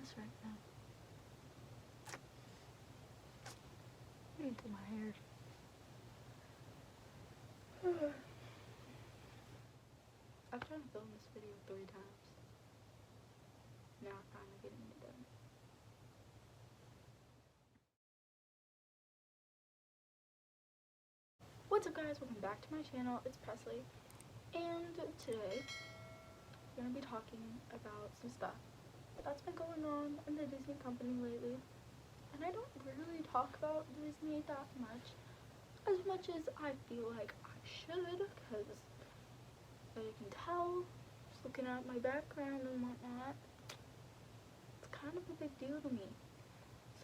mess right now. I need to do my hair. I've tried to film this video 3 times. Now I'm finally getting it done. What's up guys, welcome back to my channel. It's Presley, and today we're going to be talking about some stuff that's been going on in the Disney company lately. And I don't really talk about Disney that much as I feel like I should, because as you can tell, just looking at my background and whatnot, it's kind of a big deal to me.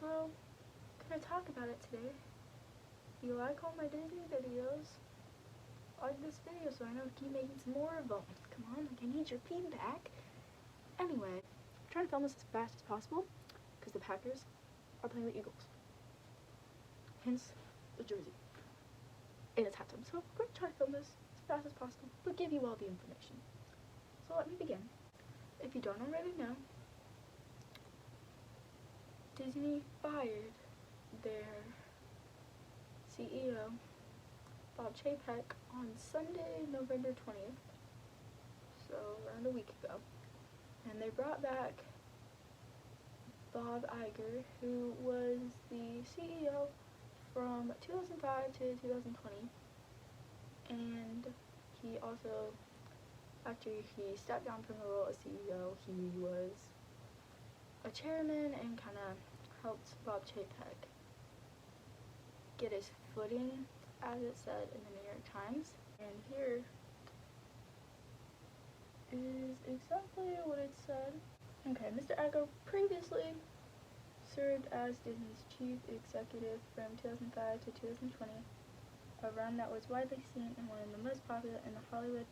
So I'm going to talk about it today. If you like all my Disney videos, like this video so I know to keep making some more of them. Come on, like I need your feedback. Anyway, I'm trying to film this as fast as possible because the Packers are playing the Eagles. Hence the jersey. And it's halftime. So we're going to try to film this as fast as possible, but give you all the information. So let me begin. If you don't already know, Disney fired their CEO, Bob Chapek, on Sunday, November 20th, so around a week ago. And they brought back Bob Iger, who was the CEO from 2005 to 2020. And he also, after he stepped down from the role as CEO, he was a chairman and kind of helped Bob Chapek get his footing, as it said in the New York Times. And here is exactly what it said. Okay, Mr. Iger previously served as Disney's chief executive from 2005 to 2020, a run that was widely seen and one of the most popular in the Hollywood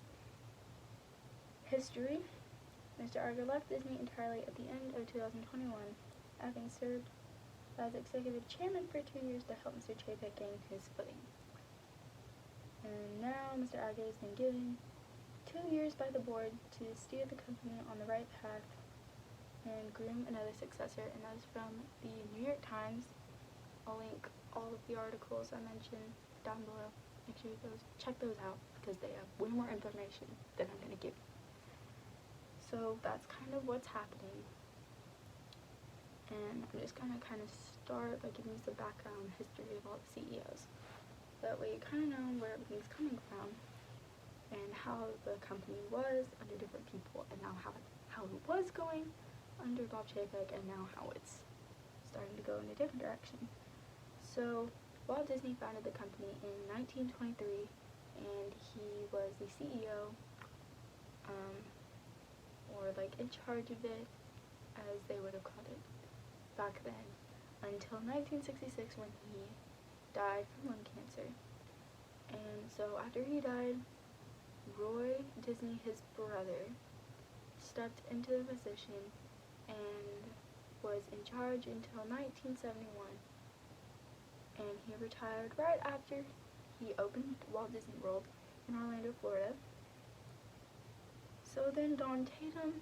history. Mr. Iger left Disney entirely at the end of 2021, having served as executive chairman for 2 years to help Mr. Chapek gain his footing. And now Mr. Iger has been given 2 years by the board to steer the company on the right path and groom another successor, and that is from the New York Times. I'll link all of the articles I mentioned down below. Make sure you check those out because they have way more information than I'm going to give you. So that's kind of what's happening. And I'm just going to kind of start by giving you some background history of all the CEOs. That way you kind of know where everything's coming from and how the company was under different people, and now how it was going under Bob Chapek, and now how it's starting to go in a different direction. So Walt Disney founded the company in 1923, and he was the CEO, or like in charge of it, as they would have called it back then, until 1966 when he died from lung cancer. And so after he died, Roy Disney, his brother, stepped into the position and was in charge until 1971. And he retired right after he opened Walt Disney World in Orlando, Florida. So then Don Tatum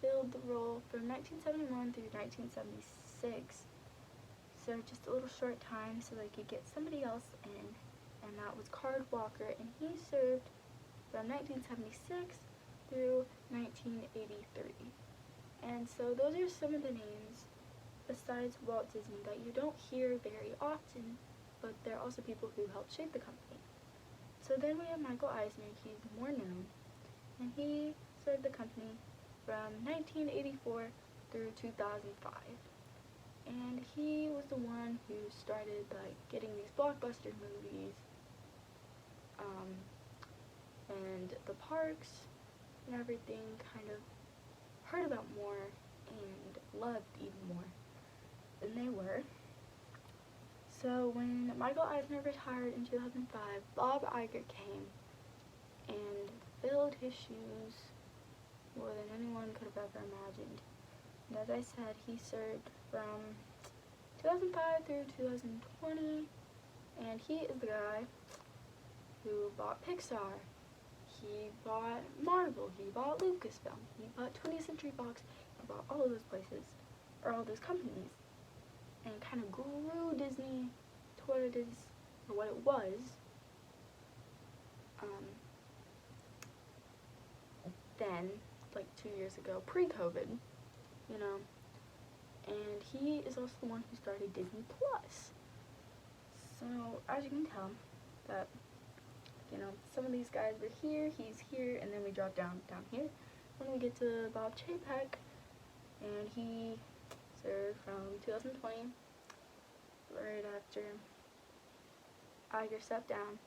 filled the role from 1971 through 1976. So just a little short time so they could get somebody else in, and that was Card Walker, and he served from 1976 through 1983. And so those are some of the names besides Walt Disney that you don't hear very often, but they're also people who helped shape the company. So then we have Michael Eisner. He's more known, and he served the company from 1984 through 2005. And he was the one who started like getting these blockbuster movies, and the parks and everything kind of heard about more and loved even more than they were. So when Michael Eisner retired in 2005, Bob Iger came and filled his shoes more than anyone could have ever imagined. And as I said, he served from 2005 through 2020, and he is the guy who bought Pixar. He bought Marvel, he bought Lucasfilm, he bought 20th Century Fox, about all of those places, or all those companies, and kind of grew Disney to what it is, or what it was. Then, like 2 years ago, pre-COVID, you know, and he is also the one who started Disney Plus. So, as you can tell, that, you know, some of these guys were here, he's here, and then we drop down here, when we get to Bob Chapek, and he served from 2020, right after Iger stepped down,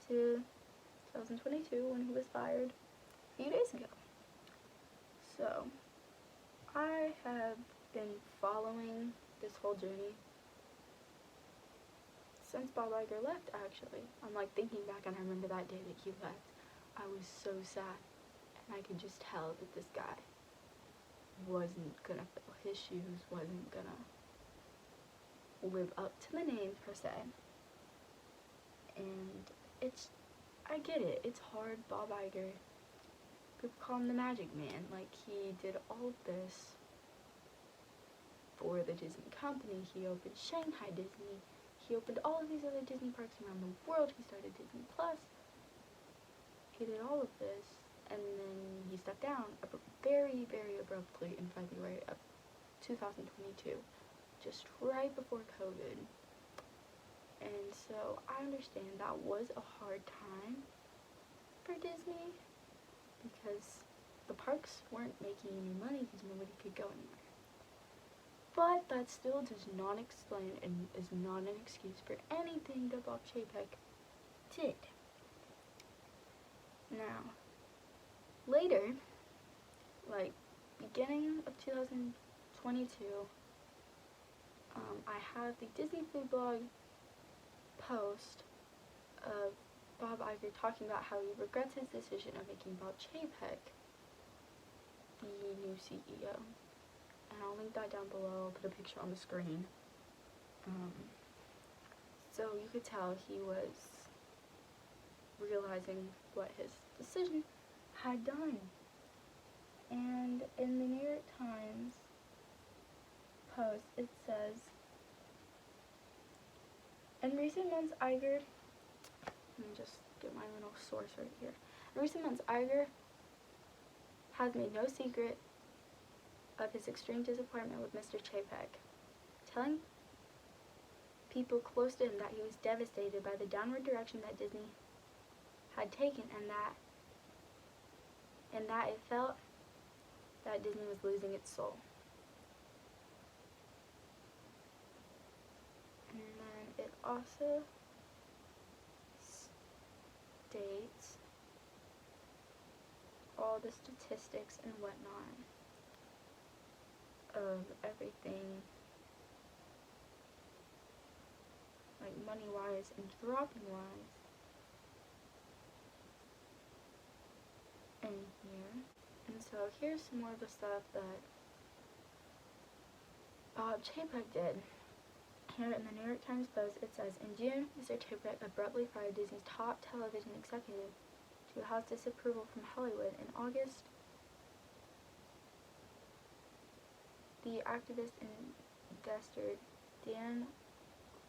to 2022, when he was fired a few days ago. So, I have been following this whole journey since Bob Iger left, actually. I'm like thinking back, and I remember that day that he left. I was so sad, and I could just tell that this guy wasn't gonna fill his shoes, wasn't gonna live up to the name, per se. And I get it, it's hard. Bob Iger, people call him the Magic Man. Like, he did all of this for the Disney company. He opened Shanghai Disney. He opened all of these other Disney parks around the world. He started Disney Plus. He did all of this, and then he stepped down very, very abruptly in February of 2022, just right before COVID. And so I understand that was a hard time for Disney, because the parks weren't making any money because nobody could go anywhere. But that still does not explain and is not an excuse for anything that Bob Chapek did. Now, later, like beginning of 2022, I have the Disney Food Blog post of Bob Iger talking about how he regrets his decision of making Bob Chapek the new CEO. And I'll link that down below. I'll put a picture on the screen. So you could tell he was realizing what his decision had done. And in the New York Times post, it says, in recent months, Iger, let me just get my little source right here. In recent months, Iger has made no secret of his extreme disappointment with Mr. Chapek, telling people close to him that he was devastated by the downward direction that Disney had taken, and that it felt that Disney was losing its soul. And then it also states all the statistics and whatnot of everything, like money-wise and dropping-wise, in here. And so here's some more of the stuff that Bob Chapek did. Here in the New York Times Post, it says, in June, Mr. Chapek abruptly fired Disney's top television executive to house disapproval from Hollywood. In August, the activist and investor Dan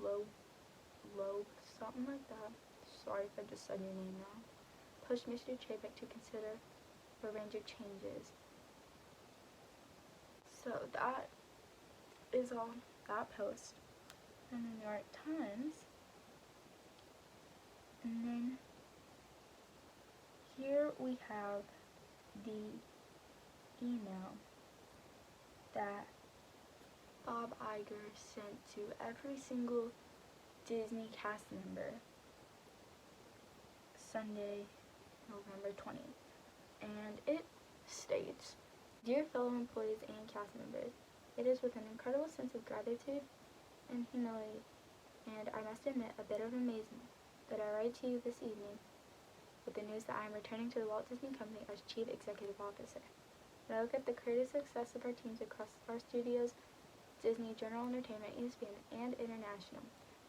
Loeb, something like that, sorry if I just said your name wrong, pushed Mr. Chapek to consider a range of changes. So that is all that post in the New York Times. And then here we have the email that Bob Iger sent to every single Disney cast member Sunday, November 20th. And it states, dear fellow employees and cast members, it is with an incredible sense of gratitude and humility, and I must admit a bit of amazement, that I write to you this evening with the news that I am returning to the Walt Disney Company as Chief Executive Officer. When I look at the creative success of our teams across our studios, Disney, General Entertainment, ESPN, and International,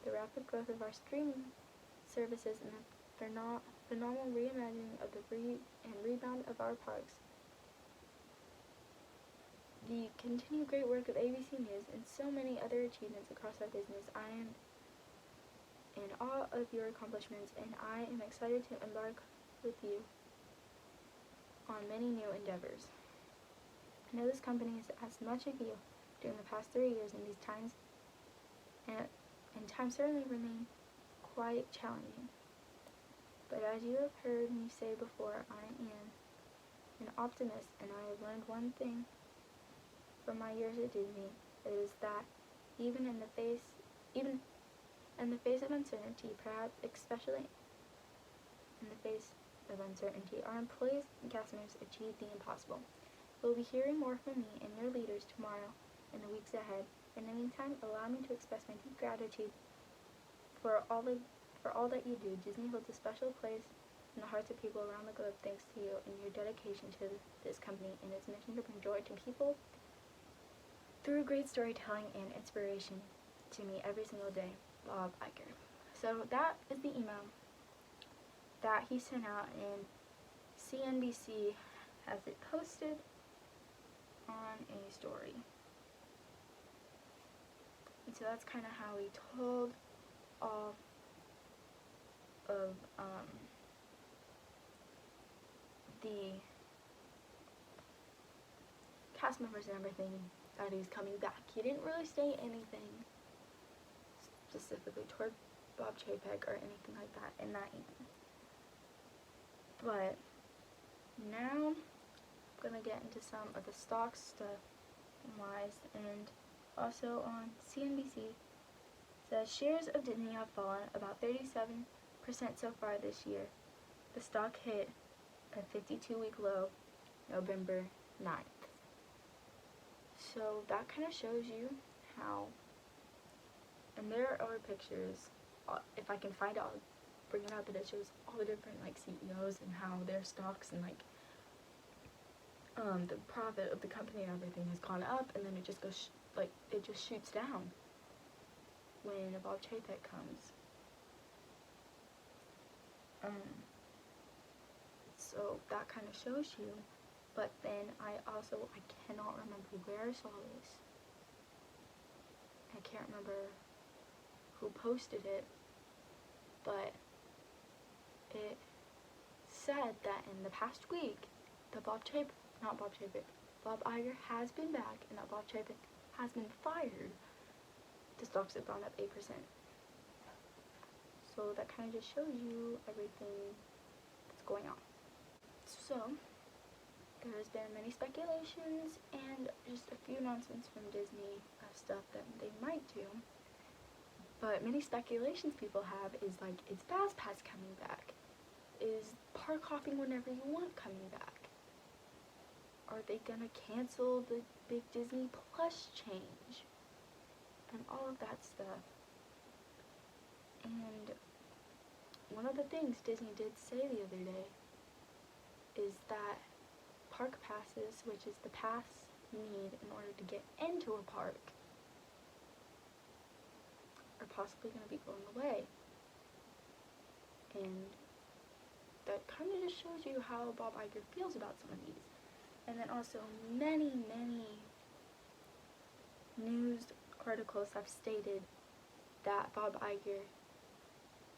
the rapid growth of our streaming services, and the phenomenal reimagining of the rebound of our parks, the continued great work of ABC News and so many other achievements across our business. I am in awe of your accomplishments, and I am excited to embark with you on many new endeavors. I know this company has asked much of you during the past 3 years, and these times and times certainly remain quite challenging. But as you have heard me say before, I am an optimist, and I have learned one thing from my years at Disney. It is that even in the face of uncertainty, perhaps especially in the face of uncertainty, our employees and customers achieve the impossible. You'll be hearing more from me and your leaders tomorrow and the weeks ahead. In the meantime, allow me to express my deep gratitude for all that you do. Disney holds a special place in the hearts of people around the globe thanks to you and your dedication to this company and its mission to bring joy to people through great storytelling and inspiration to me every single day. Bob Iger. So that is the email that he sent out, and CNBC has it posted on a story. And so that's kind of how he told all of the cast members and everything that he's coming back. He didn't really say anything specifically toward Bob Chapek or anything like that in that email. But now I'm gonna get into some of the stock stuff wise, and also on CNBC says shares of Disney have fallen about 37% so far this year. The stock hit a 52-week low November 9th. So that kind of shows you how, and there are pictures, if I can find it, I'll bring it up, but it shows all the different like CEOs and how their stocks and like the profit of the company and everything has gone up, and then it just goes it just shoots down when Bob Chapek comes. So that kind of shows you. But then I cannot remember where I saw this. I can't remember who posted it, but it said that in the past week that Bob Iger has been back and that Bob Chapek has been fired. The stocks have gone up 8%. So that kind of just shows you everything that's going on. So there's been many speculations and just a few announcements from Disney of stuff that they might do. But many speculations people have is like, is Fast Pass coming back? Is park hopping whenever you want coming back? Are they gonna cancel the big Disney Plus change? And all of that stuff. And one of the things Disney did say the other day is that park passes, which is the pass you need in order to get into a park, are possibly going to be going away. And that kind of just shows you how Bob Iger feels about some of these. And then also many news articles have stated that Bob Iger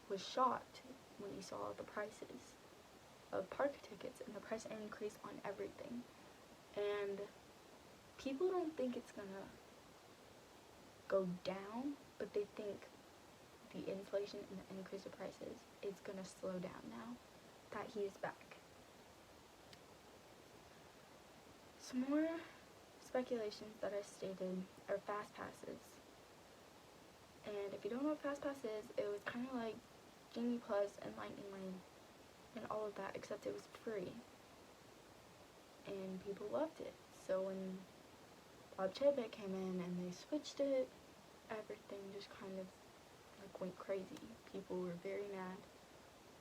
was shocked when he saw the prices of park tickets and the price increase on everything. And people don't think it's gonna go down, but they think the inflation and the increase of prices is gonna slow down now that he is back. Some more speculations that I stated are Fast Passes. And if you don't know what Fast Pass is, it was kind of like Genie Plus and Lightning Lane and all of that, except it was free. And people loved it. So when Bob Chapek came in and they switched it, everything just kind of like went crazy. People were very mad,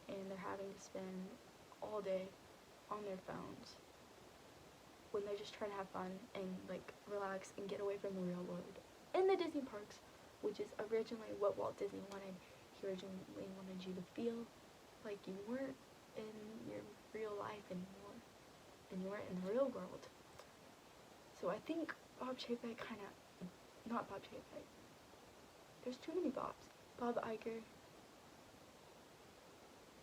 and they're having to spend all day on their phones when they're just trying to have fun and like relax and get away from the real world in the Disney parks, which is originally what Walt Disney wanted. He originally wanted you to feel like you weren't in your real life anymore and you weren't in the real world. So I think Bob Chapek kind of, not Bob Chapek, there's too many Bobs. Bob Iger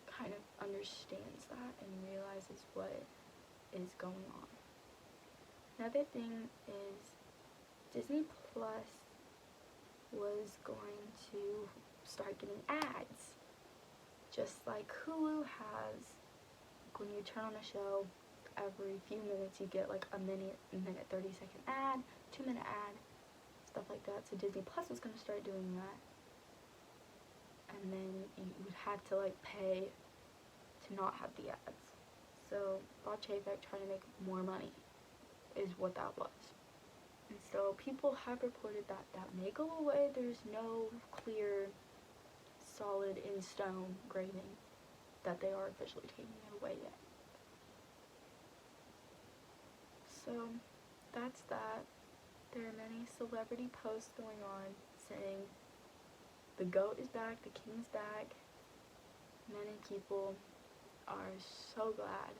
kind of understands that and realizes what is going on. Another thing is Disney Plus was going to start getting ads, just like Hulu has. When you turn on a show, every few minutes you get like a minute 30-second ad, 2-minute ad, stuff like that. So Disney Plus was going to start doing that, and then you would have to like pay to not have the ads. So Bob Chapek trying to make more money is what that was. And so people have reported that that may go away. There's no clear, solid, in stone grading that they are officially taking it away yet. So that's that. There are many celebrity posts going on saying the GOAT is back, the King's back. Many people are so glad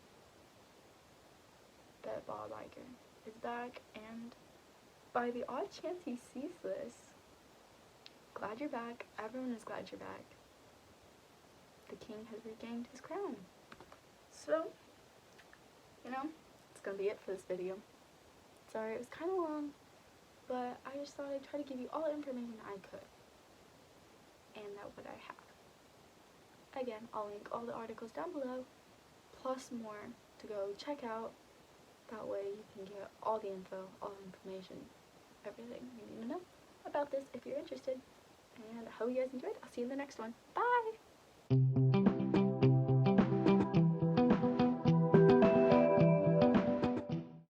that Bob Iger is back, and by the odd chance he sees this, glad you're back. Everyone is glad you're back. The king has regained his crown. So, it's gonna be it for this video. Sorry, it was kind of long, but I just thought I'd try to give you all the information I could, and that what I have. Again, I'll link all the articles down below, plus more to go check out. That way you can get all the info, all the information, everything you need to know about this if you're interested. And I hope you guys enjoyed. I'll see you in the next one. Bye!